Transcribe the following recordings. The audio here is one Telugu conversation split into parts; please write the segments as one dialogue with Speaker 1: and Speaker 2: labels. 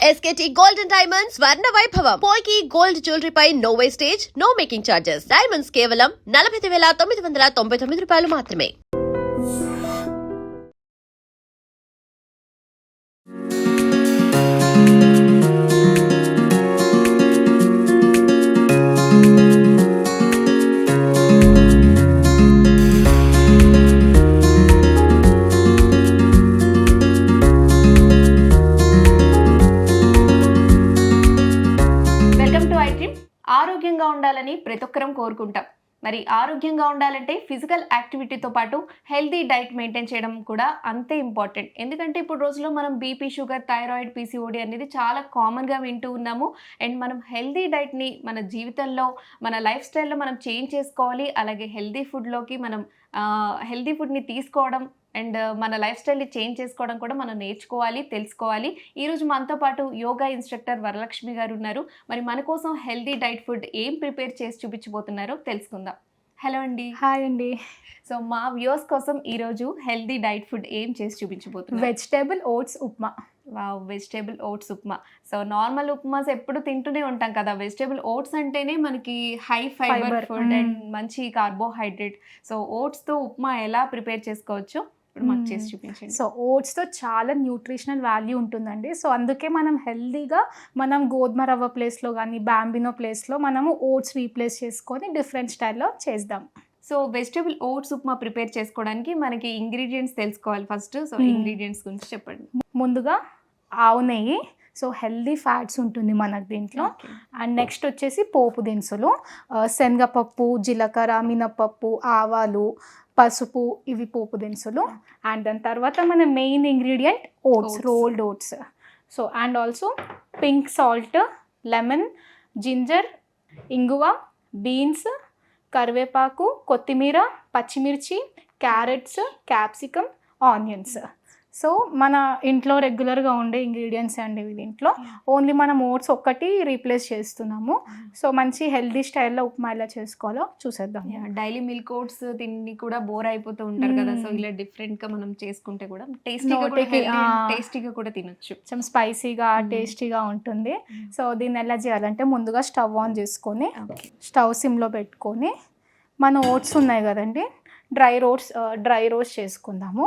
Speaker 1: SKT Gold and Diamonds Swarna Vaibhavam. Polki Gold Jewelry pi no wastage, no making charges. Diamonds కేవలం 45,999 రూపాయలు మాత్రమే.
Speaker 2: ఆరోగ్యంగా ఉండాలని ప్రతి ఒక్కరం కోరుకుంటాం. మరి ఆరోగ్యంగా ఉండాలంటే ఫిజికల్ యాక్టివిటీతో పాటు హెల్తీ డైట్ మెయింటైన్ చేయడం కూడా అంతే ఇంపార్టెంట్. ఎందుకంటే ఇప్పుడు రోజుల్లో మనం బీపీ, షుగర్, థైరాయిడ్, పీసీఓడి అనేది చాలా కామన్గా వింటూ ఉన్నాము. అండ్ మనం హెల్తీ డైట్ని మన జీవితంలో, మన లైఫ్ స్టైల్లో మనం చేంజ్ చేసుకోవాలి. అలాగే హెల్తీ ఫుడ్లోకి మనం హెల్తీ ఫుడ్ని తీసుకోవడం అండ్ మన లైఫ్ స్టైల్ని చేంజ్ చేసుకోవడం కూడా మనం నేర్చుకోవాలి, తెలుసుకోవాలి. ఈరోజు మనతో పాటు యోగా ఇన్స్ట్రక్టర్ వరలక్ష్మి గారు ఉన్నారు. మరి మన కోసం హెల్తీ డైట్ ఫుడ్ ఏం ప్రిపేర్ చేసి చూపించబోతున్నారో తెలుసుకుందాం. హలో అండి.
Speaker 3: హాయ్ అండి.
Speaker 2: సో మా వ్యూవర్స్ కోసం ఈరోజు హెల్తీ డైట్ ఫుడ్ ఏం చేసి చూపించబోతున్నారు?
Speaker 3: Vegetable oats upma.
Speaker 2: Wow, vegetable oats upma. So normal upmas ఎప్పుడు తింటూనే ఉంటాం కదా. వెజిటేబుల్ ఓట్స్ అంటేనే మనకి హై ఫైబర్ ఫుడ్ అండ్ మంచి కార్బోహైడ్రేట్. సో ఓట్స్తో ఉప్మా ఎలా ప్రిపేర్ చేసుకోవచ్చో మాకు చేసి చూపించండి.
Speaker 3: సో ఓట్స్తో చాలా న్యూట్రిషనల్ వాల్యూ ఉంటుందండి. సో అందుకే మనం హెల్దీగా మనం గోధుమ రవ్వ ప్లేస్లో కానీ బాంబినో ప్లేస్లో మనము ఓట్స్ రీప్లేస్ చేసుకొని డిఫరెంట్ స్టైల్లో చేద్దాం.
Speaker 2: So vegetable oats upma prepare చేసుకోవడానికి మనకి ఇంగ్రీడియంట్స్ తెలుసుకోవాలి ఫస్ట్. సో ఇంగ్రీడియంట్స్ గురించి చెప్పండి.
Speaker 3: ముందుగా ఆవు నెయ్యి, సో హెల్దీ ఫ్యాట్స్ ఉంటుంది మనకు దీంట్లో. అండ్ నెక్స్ట్ వచ్చేసి పోపు దినుసులు, శనగపప్పు, జీలకర్ర, మినపప్పు, ఆవాలు, పసుపు, ఇవి పోపు దినుసులు. అండ్ దాని తర్వాత మన main ingredient oats, rolled oats. So and also pink salt, lemon, ginger, ఇంగువ, బీన్స్, కరివేపాకు, కొత్తిమీర, పచ్చిమిర్చి, క్యారెట్స్, క్యాప్సికమ్, ఆనియన్స్. సో మన ఇంట్లో రెగ్యులర్గా ఉండే ఇంగ్రీడియంట్స్ అండి ఇవి. దీంట్లో ఓన్లీ మనం ఓట్స్ ఒక్కటి రీప్లేస్ చేస్తున్నాము. సో మంచి హెల్దీ స్టైల్లో ఉప్మా ఎలా చేసుకోవాలో చూసేద్దాం.
Speaker 2: డైలీ మిల్క్ ఓట్స్ తిని కూడా బోర్ అయిపోతూ ఉంటారు కదా. సో ఇలా డిఫరెంట్గా మనం చేసుకుంటే కూడా టేస్టీగా కూడా తినొచ్చు.
Speaker 3: కొంచెం స్పైసీగా టేస్టీగా ఉంటుంది. సో దీన్ని ఎలా చేయాలంటే ముందుగా స్టవ్ ఆన్ చేసుకొని స్టవ్ సిమ్లో పెట్టుకొని మన ఓట్స్ ఉన్నాయి కదండి, డ్రై రోస్ట్ చేసుకుందాము.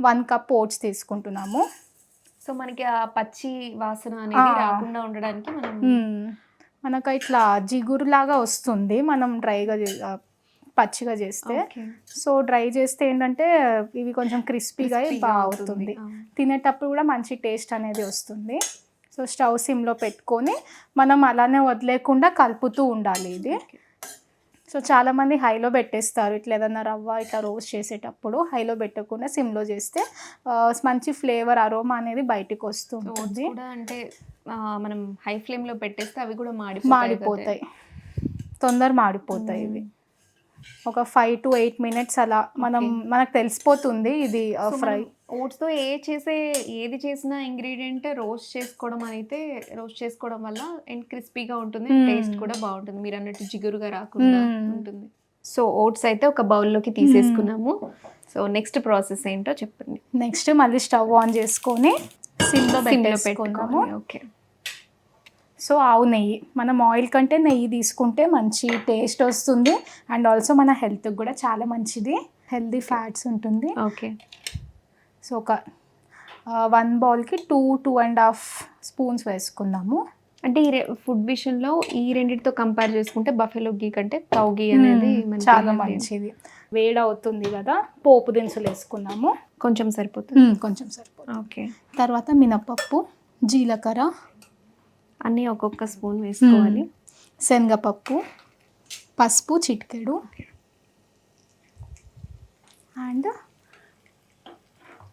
Speaker 3: 1 కప్ ఓట్స్ తీసుకుంటున్నాము.
Speaker 2: సో మనకి ఆ పచ్చి వాసన అనేది రాకుండా ఉండడానికి
Speaker 3: మనకు ఇట్లా జిగురులాగా వస్తుంది మనం పచ్చిగా చేస్తే. సో డ్రై చేస్తే ఏంటంటే ఇవి కొంచెం క్రిస్పీగా బాగా అవుతుంది, తినేటప్పుడు కూడా మంచి టేస్ట్ అనేది వస్తుంది. సో స్టవ్ సిమ్లో పెట్టుకొని మనం అలానే వదిలేకుండా కలుపుతూ ఉండాలి ఇది. సో చాలామంది హైలో పెట్టేస్తారు, ఇట్లా ఏదన్నా రవ్వ ఇట్లా రోస్ట్ చేసేటప్పుడు హైలో పెట్టకుండా సిమ్లో చేస్తే మంచి ఫ్లేవర్, అరోమా అనేది బయటకు వస్తుంది.
Speaker 2: అంటే మనం హై ఫ్లేమ్లో పెట్టేస్తే అవి కూడా
Speaker 3: మాడిపోతాయి, తొందర మాడిపోతాయి ఇవి. ఒక 5 to 8 minutes అలా మనకు తెలిసిపోతుంది ఇది ఫ్రై.
Speaker 2: ఓట్స్తో ఏది చేసినా ఇంగ్రీడియంట్ రోస్ట్ చేసుకోవడం వల్ల అండ్ క్రిస్పీగా ఉంటుంది, టేస్ట్ కూడా బాగుంటుంది. మీరు అన్నట్టు జిగురుగా రాకుండా ఉంటుంది. సో ఓట్స్ అయితే ఒక బౌల్లోకి తీసేసుకున్నాము. సో నెక్స్ట్ ప్రాసెస్ ఏంటో చెప్పండి.
Speaker 3: నెక్స్ట్ మళ్ళీ స్టవ్ ఆన్ చేసుకొని సిమ్లో పెట్టుకున్నాము.
Speaker 2: ఓకే.
Speaker 3: సో ఆవు నెయ్యి, మనం ఆయిల్ కంటే నెయ్యి తీసుకుంటే మంచి టేస్ట్ వస్తుంది. అండ్ ఆల్సో మన హెల్త్కి కూడా చాలా మంచిది, హెల్దీ ఫ్యాట్స్ ఉంటుంది.
Speaker 2: ఓకే.
Speaker 3: సో ఒక 1 బౌల్కి 2.5 స్పూన్స్ వేసుకుందాము.
Speaker 2: అంటే ఈ ఫుడ్ విషయంలో ఈ రెండింటితో కంపేర్ చేసుకుంటే బఫెలో గీ కంటే కౌ గీ అనేది
Speaker 3: చాలా మంచిది. వేడి అవుతుంది కదా, పోపు దినుసులు వేసుకున్నాము.
Speaker 2: కొంచెం సరిపోతుంది.
Speaker 3: ఓకే. తర్వాత మినపప్పు, జీలకర్ర
Speaker 2: అన్నీ ఒక్కొక్క స్పూన్ వేసుకోవాలి.
Speaker 3: శనగపప్పు, పసుపు చిటికెడు, అండ్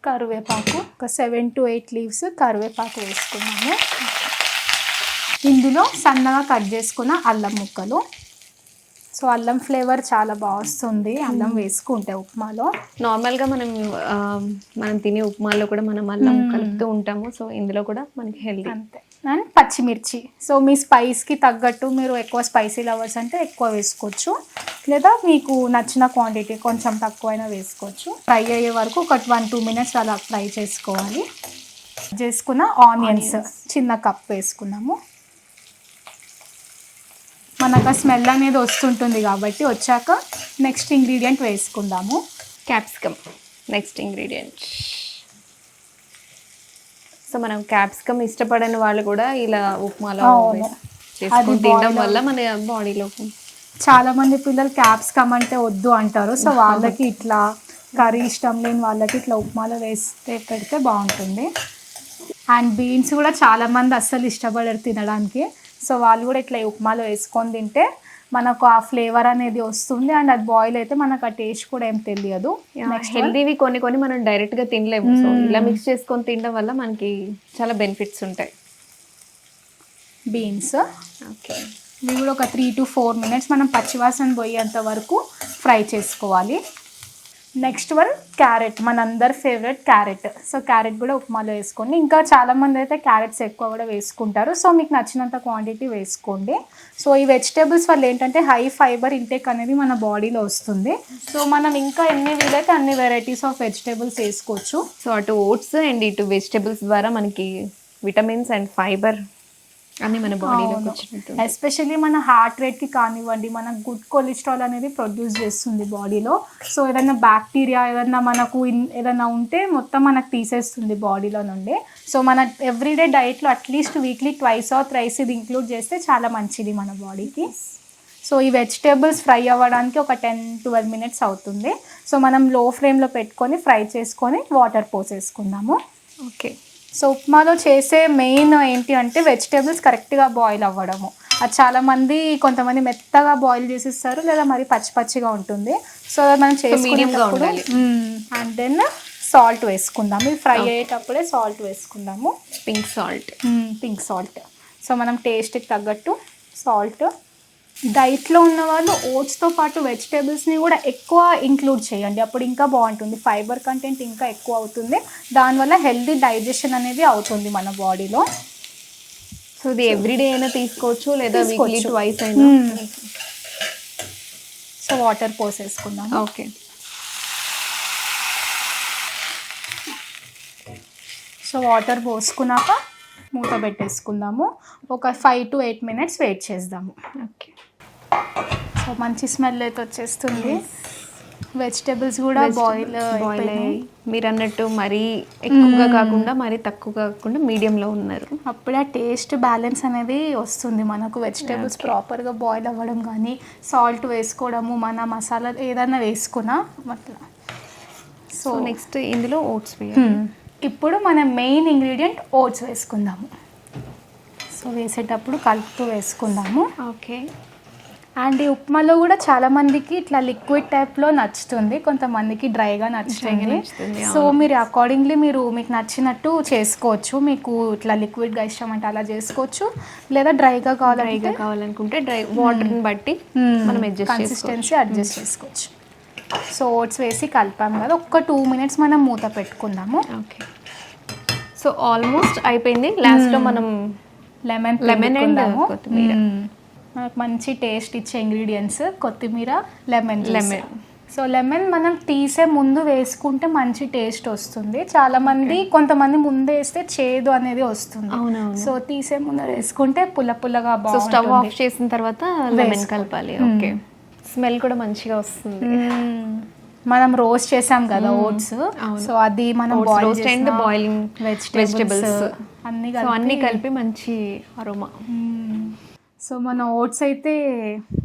Speaker 3: కరివేపాకు ఒక 7 to 8 లీవ్స్ కరివేపాకు వేసుకున్నాము. ఇందులో సన్నగా కట్ చేసుకున్న అల్లం ముక్కలు. సో అల్లం ఫ్లేవర్ చాలా బాగా వస్తుంది అల్లం వేసుకుంటే ఉప్మాలో.
Speaker 2: నార్మల్గా మనం తినే ఉప్మాలో కూడా మనం అల్లం కలుపుతూ ఉంటాము. సో ఇందులో కూడా మనకి హెల్దీ.
Speaker 3: అంతే. అండ్ పచ్చిమిర్చి, సో మీ స్పైస్కి తగ్గట్టు మీరు ఎక్కువ స్పైసీ లవర్స్ అంటే ఎక్కువ వేసుకోవచ్చు, లేదా మీకు నచ్చిన క్వాంటిటీ కొంచెం తక్కువైనా వేసుకోవచ్చు. ఫ్రై అయ్యే వరకు ఒక 1-2 minutes అలా ఫ్రై చేసుకోవాలి. చేసుకున్న ఆనియన్స్ చిన్న కప్ వేసుకున్నాము. మనకు ఆ స్మెల్ అనేది వస్తుంటుంది కాబట్టి వచ్చాక నెక్స్ట్ ఇంగ్రీడియంట్ వేసుకుందాము.
Speaker 2: Capsicum next ingredient. సో మనం క్యాప్సికమ్ ఇష్టపడని వాళ్ళు కూడా ఇలా ఉప్మాలో చేసుకొని తినడం వల్ల మన బాడీలో
Speaker 3: చాలా మంది పిల్లలు క్యాప్సికమ్ అంటే వద్దు అంటారు. సో వాళ్ళకి ఇట్లా కర్రీ ఇష్టం లేని వాళ్ళకి ఇట్లా ఉప్మాలో వేస్తే పెడితే బాగుంటుంది. అండ్ బీన్స్ కూడా చాలా మంది అస్సలు ఇష్టపడరు తినడానికి. సో వాళ్ళు కూడా ఇట్లా ఉప్మాలో వేసుకొని తింటే మనకు ఆ ఫ్లేవర్ అనేది వస్తుంది. అండ్ అది బాయిల్ అయితే మనకు ఆ టేస్ట్ కూడా ఏం తెలియదు.
Speaker 2: హెల్దీవి కొన్ని మనం డైరెక్ట్గా తినలేము. సో ఇలా మిక్స్ చేసుకొని తినడం వల్ల మనకి చాలా బెనిఫిట్స్ ఉంటాయి.
Speaker 3: బీన్స్
Speaker 2: ఓకే,
Speaker 3: ఇవి కూడా ఒక 3 to 4 minutes మనం పచ్చివాసన పోయేంత వరకు ఫ్రై చేసుకోవాలి. నెక్స్ట్ వన్ క్యారెట్, మనందరి ఫేవరెట్ క్యారెట్. సో క్యారెట్ కూడా ఉప్మాలో వేసుకోండి. ఇంకా చాలామంది అయితే క్యారెట్స్ ఎక్కువ కూడా వేసుకుంటారు. సో మీకు నచ్చినంత క్వాంటిటీ వేసుకోండి. సో ఈ వెజిటేబుల్స్ వల్ల ఏంటంటే హై ఫైబర్ ఇంటేక్ అనేది మన బాడీలో వస్తుంది. సో మనం ఇంకా ఎన్ని వీలైతే అన్ని వెరైటీస్ ఆఫ్ వెజిటేబుల్స్ వేసుకోవచ్చు.
Speaker 2: సో అటు ఓట్స్ అండ్ ఇటు వెజిటేబుల్స్ ద్వారా మనకి విటమిన్స్ అండ్ ఫైబర్ అన్నీ మన బాడీలోకి వచ్చినట్టు.
Speaker 3: ఎస్పెషల్లీ మన హార్ట్ రేట్కి కానివ్వండి, మన గుడ్ కొలెస్ట్రాల్ అనేది ప్రొడ్యూస్ చేస్తుంది బాడీలో. సో ఏదైనా బ్యాక్టీరియా ఏదైనా మనకు ఏదైనా ఉంటే మొత్తం మనకు తీసేస్తుంది బాడీలో నుండి. సో మన ఎవ్రీడే డైట్లో అట్లీస్ట్ వీక్లీ 2 or 3 ఇది ఇంక్లూడ్ చేస్తే చాలా మంచిది మన బాడీకి. సో ఈ వెజిటేబుల్స్ ఫ్రై అవ్వడానికి ఒక 10-12 minutes అవుతుంది. సో మనం లో ఫ్లేమ్లో పెట్టుకొని ఫ్రై చేసుకొని వాటర్ పోసేసుకుందాము.
Speaker 2: ఓకే,
Speaker 3: సో ఉప్మాలో చేసే మెయిన్ ఏంటి అంటే వెజిటేబుల్స్ కరెక్ట్గా బాయిల్ అవ్వడము. అది చాలామంది కొంతమంది మెత్తగా బాయిల్ చేసిస్తారు, లేదా మరి పచ్చి పచ్చిగా ఉంటుంది. సో మనం చేసుకునేటప్పుడు అండ్ దెన్ సాల్ట్ వేసుకుందాము. ఇది ఫ్రై అయ్యేటప్పుడే సాల్ట్ వేసుకుందాము.
Speaker 2: Pink
Speaker 3: salt. సో మనం టేస్ట్కి తగ్గట్టు సాల్ట్. డైట్లో ఉన్న వాళ్ళు ఓట్స్తో పాటు వెజిటేబుల్స్ని కూడా ఎక్కువ ఇంక్లూడ్ చేయండి, అప్పుడు ఇంకా బాగుంటుంది. ఫైబర్ కంటెంట్ ఇంకా ఎక్కువ అవుతుంది, దానివల్ల హెల్దీ డైజెషన్ అనేది అవుతుంది మన బాడీలో.
Speaker 2: సో ఇది ఎవ్రీడే అయినా తీసుకోవచ్చు, లేదా వీక్లీ 2 అయినా.
Speaker 3: సో వాటర్ పోసేసుకుందాం.
Speaker 2: ఓకే,
Speaker 3: సో వాటర్ పోసుకున్నాక మూత పెట్టేసుకుందాము. ఒక 5 to 8 minutes వెయిట్ చేద్దాము.
Speaker 2: ఓకే,
Speaker 3: సో మంచి స్మెల్ అయితే వచ్చేస్తుంది. వెజిటేబుల్స్ కూడా బాయిల్
Speaker 2: అయ్యి మీరు అన్నట్టు మరీ ఎక్కువగా కాకుండా మరీ తక్కువ కాకుండా మీడియంలో ఉన్నారు.
Speaker 3: అప్పుడే ఆ టేస్ట్ బ్యాలెన్స్ అనేది వస్తుంది మనకు. వెజిటేబుల్స్ ప్రాపర్గా బాయిల్ అవ్వడం కానీ, సాల్ట్ వేసుకోవడము, మన మసాలా ఏదైనా వేసుకున్నా అట్లా.
Speaker 2: సో నెక్స్ట్ ఇందులో ఓట్స్ వేయాలి.
Speaker 3: ఇప్పుడు మన మెయిన్ ఇంగ్రీడియంట్ ఓట్స్ వేసుకుందాము. సో వేసేటప్పుడు కలుపుతూ వేసుకుందాము.
Speaker 2: ఓకే,
Speaker 3: అండ్ ఈ ఉప్మాలో కూడా చాలా మందికి ఇట్లా లిక్విడ్ టైప్లో నచ్చుతుంది, కొంతమందిగా డ్రైగా నచ్చుతుంది. సో మీరు అకార్డింగ్లీ మీకు నచ్చినట్టు చేసుకోవచ్చు. మీకు ఇట్లా లిక్విడ్గా ఇష్టం అంటే అలా చేసుకోవచ్చు, లేదా డ్రైగా
Speaker 2: కావాలనుకుంటే డ్రై వాటర్ని బట్టి మనం
Speaker 3: కన్సిస్టెన్సీ అడ్జస్ట్ చేసుకోవచ్చు. సో ఓట్స్ వేసి కలిపాం కదా, ఒక్క 2 minutes మనం మూత పెట్టుకుందాము.
Speaker 2: ఓకే, సో ఆల్మోస్ట్ అయిపోయింది. లాస్ట్లో మనం లెమన్ అండ్ కొత్తిమీర,
Speaker 3: మనకు మంచి టేస్ట్ ఇచ్చే ఇంగ్రీడియంట్స్ కొత్తిమీర, లెమన్. సో లెమన్ మనం తీసే ముందు వేసుకుంటే మంచి టేస్ట్ వస్తుంది. చాలా మంది కొంతమంది ముందు వేస్తే చేదు అనేది వస్తుంది. సో తీసే ముందు వేసుకుంటే పుల్లగా బాగుంటుంది.
Speaker 2: స్టవ్ ఆఫ్ చేసిన తర్వాత లెమన్ కలపాలి. ఓకే, స్మెల్ కూడా మంచిగా వస్తుంది.
Speaker 3: మనం రోస్ట్ చేసాం కదా ఓట్స్, సో అది మనం
Speaker 2: బాయిలింగ్ వెజిటేబుల్స్ అన్ని కలిపి మంచి అరోమా.
Speaker 3: సో మన ఓట్స్ అయితే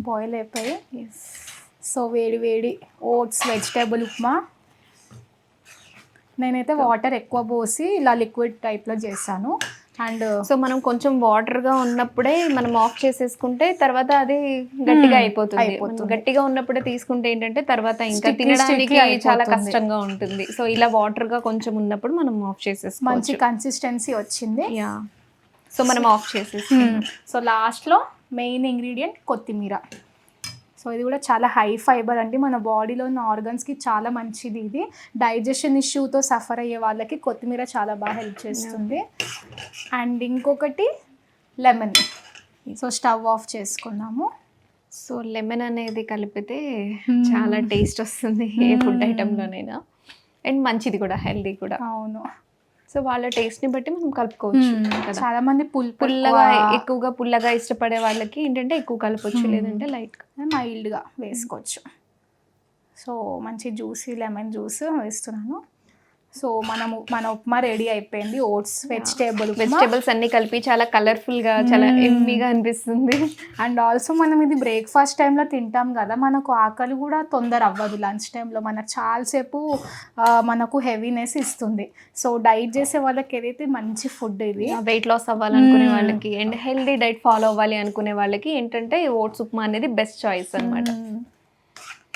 Speaker 3: బాయిల్ అయిపోయాయి. సో వేడి ఓట్స్ వెజిటేబుల్ ఉప్మా. నేనైతే వాటర్ ఎక్కువ పోసి ఇలా లిక్విడ్ టైప్లో చేశాను. అండ్
Speaker 2: సో మనం కొంచెం వాటర్గా ఉన్నప్పుడే మనం ఆఫ్ చేసేసుకుంటే తర్వాత అది గట్టిగా అయిపోతుంది. గట్టిగా ఉన్నప్పుడే తీసుకుంటే ఏంటంటే తర్వాత ఇంకా తినడానికి చాలా కష్టంగా ఉంటుంది. సో ఇలా వాటర్గా కొంచెం ఉన్నప్పుడు మనం ఆఫ్ చేసేసుకోవచ్చు.
Speaker 3: మంచి కన్సిస్టెన్సీ వచ్చింది.
Speaker 2: సో మనం ఆఫ్ చేసేసుకుంటాం.
Speaker 3: సో లాస్ట్లో మెయిన్ ఇంగ్రీడియంట్ కొత్తిమీర. సో ఇది కూడా చాలా హై ఫైబర్ అండి, మన బాడీలో ఉన్న ఆర్గన్స్కి చాలా మంచిది. ఇది డైజెషన్ ఇష్యూతో సఫర్ అయ్యే వాళ్ళకి కొత్తిమీర చాలా బాగా హెల్ప్ చేస్తుంది. అండ్ ఇంకొకటి లెమన్. సో స్టవ్ ఆఫ్ చేసుకున్నాము.
Speaker 2: సో లెమన్ అనేది కలిపితే చాలా టేస్ట్ వస్తుంది ఏ ఫుడ్ ఐటెంలోనైనా, అండ్ మంచిది కూడా, హెల్దీ కూడా.
Speaker 3: అవును.
Speaker 2: సో వాళ్ళ టేస్ట్ ని బట్టి మనం కలుపుకోవచ్చు కదా.
Speaker 3: చాలా మంది
Speaker 2: పుల్లగా ఎక్కువగా పుల్లగా ఇష్టపడే వాళ్ళకి ఏంటంటే ఎక్కువ కలపొచ్చు, లేదంటే లైట్
Speaker 3: మైల్డ్గా వేసుకోవచ్చు. సో మంచి జ్యూసీ లెమన్ జ్యూస్ వేస్తున్నాను. సో మన ఉప్మా రెడీ అయిపోయింది. ఓట్స్
Speaker 2: వెజిటేబుల్స్ అన్ని కలిపి చాలా కలర్ఫుల్ గా చాలా ఎమ్మీగా అనిపిస్తుంది.
Speaker 3: అండ్ ఆల్సో మనం ఇది బ్రేక్ఫాస్ట్ టైంలో తింటాం కదా, మనకు ఆకలి కూడా తొందర అవ్వదు. లంచ్ టైంలో మనకు చాలాసేపు మనకు హెవీనెస్ ఇస్తుంది. సో డైట్ చేసే వాళ్ళకి ఏదైతే మంచి ఫుడ్ ఇది.
Speaker 2: వెయిట్ లాస్ అవ్వాలనుకునే వాళ్ళకి అండ్ హెల్దీ డైట్ ఫాలో అవ్వాలి అనుకునే వాళ్ళకి ఏంటంటే ఓట్స్ ఉప్మా అనేది బెస్ట్ చాయిస్ అన్నమాట.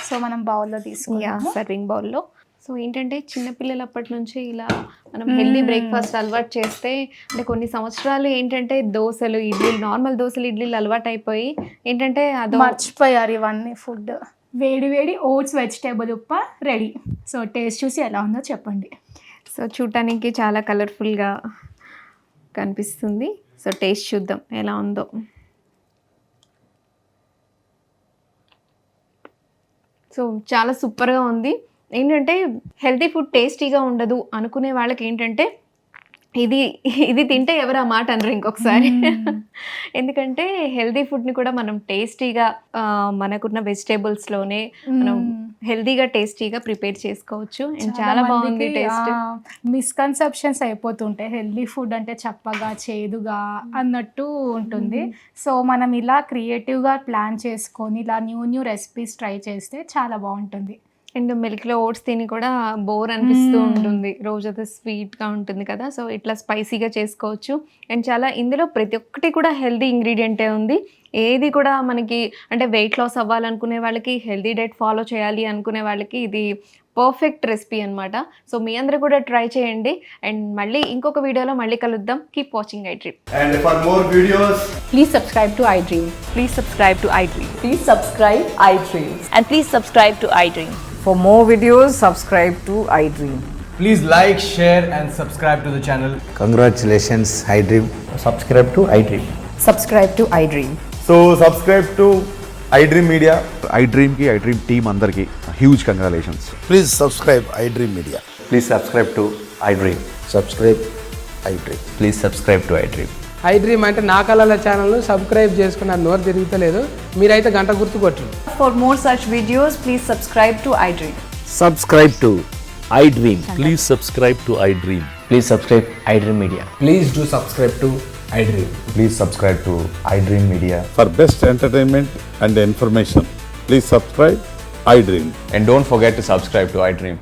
Speaker 3: సో మనం బౌల్లో తీసుకుంటాం,
Speaker 2: సర్వింగ్ బౌల్లో. సో ఏంటంటే చిన్నపిల్లలప్పటి నుంచి ఇలా మనం హెల్దీ బ్రేక్ఫాస్ట్ అలవాటు చేస్తే, అంటే కొన్ని సంవత్సరాలు ఏంటంటే దోశలు ఇడ్లీలు, నార్మల్ దోశలు ఇడ్లీలు అలవాటు అయిపోయి ఏంటంటే అది
Speaker 3: మర్చిపోయారు ఇవన్నీ ఫుడ్. వేడి వేడి oats vegetable upma ready. So taste చూసి ఎలా ఉందో చెప్పండి.
Speaker 2: సో చూడటానికి చాలా కలర్ఫుల్గా కనిపిస్తుంది. సో టేస్ట్ చూద్దాం ఎలా ఉందో. సో చాలా సూపర్గా ఉంది. ఏంటంటే హెల్తీ ఫుడ్ టేస్టీగా ఉండదు అనుకునే వాళ్ళకి ఏంటంటే ఇది తింటే ఎవరు ఆ మాట అనరు ఇంకొకసారి. ఎందుకంటే హెల్తీ ఫుడ్ని కూడా మనం టేస్టీగా మనకున్న వెజిటేబుల్స్లోనే మనం హెల్తీగా టేస్టీగా ప్రిపేర్ చేసుకోవచ్చు. అండ్ చాలా బాగుంది టేస్ట్.
Speaker 3: మిస్కన్సెప్షన్స్ అయిపోతుంటాయి, హెల్దీ ఫుడ్ అంటే చప్పగా చేదుగా అన్నట్టు ఉంటుంది. సో మనం ఇలా క్రియేటివ్గా ప్లాన్ చేసుకొని ఇలా న్యూ రెసిపీస్ ట్రై చేస్తే చాలా బాగుంటుంది.
Speaker 2: అండ్ మిల్క్లో ఓట్స్ తిని కూడా బోర్ అనిపిస్తూ ఉంటుంది, రోజు అది స్వీట్గా ఉంటుంది కదా. సో ఇట్లా స్పైసీగా చేసుకోవచ్చు. అండ్ చాలా ఇందులో ప్రతి ఒక్కటి కూడా హెల్దీ ఇంగ్రీడియంటే ఉంది. ఏది కూడా మనకి అంటే వెయిట్ లాస్ అవ్వాలనుకునే వాళ్ళకి, హెల్దీ డైట్ ఫాలో చేయాలి అనుకునే వాళ్ళకి ఇది పర్ఫెక్ట్ రెసిపీ అనమాట. సో మీ అందరూ కూడా ట్రై చేయండి. అండ్ మళ్ళీ ఇంకొక వీడియోలో మళ్ళీ కలుద్దాం. Keep watching iDream.
Speaker 4: And for more videos,
Speaker 5: Please subscribe to iDream.
Speaker 6: Please subscribe to iDream.
Speaker 5: Please subscribe iDream.
Speaker 6: And please subscribe to iDream.
Speaker 5: For more videos, subscribe to iDream.
Speaker 4: please like, share and subscribe to the channel.
Speaker 7: Congratulations, iDream.
Speaker 8: Subscribe to iDream.
Speaker 5: Subscribe to iDream.
Speaker 8: So subscribe to iDream Media.
Speaker 9: iDream team andarki huge congratulations.
Speaker 7: Please subscribe iDream Media.
Speaker 8: Please subscribe to iDream.
Speaker 7: Subscribe iDream.
Speaker 8: Please subscribe to iDream.
Speaker 10: iDream అంటే నా కళల ఛానల్ను సబ్స్క్రైబ్ చేసుకున్న నోరు తిరుగుతలేదు, మీరైతే గంట గుర్తు కొట్టండి.
Speaker 6: For more such videos, please subscribe to iDream.
Speaker 7: Subscribe to iDream.
Speaker 9: Please subscribe to iDream.
Speaker 8: Please subscribe iDream Media.
Speaker 10: Please do subscribe to iDream.
Speaker 8: Please subscribe to iDream Media.
Speaker 9: For best entertainment and information, please subscribe iDream.
Speaker 8: And don't forget to subscribe to iDream.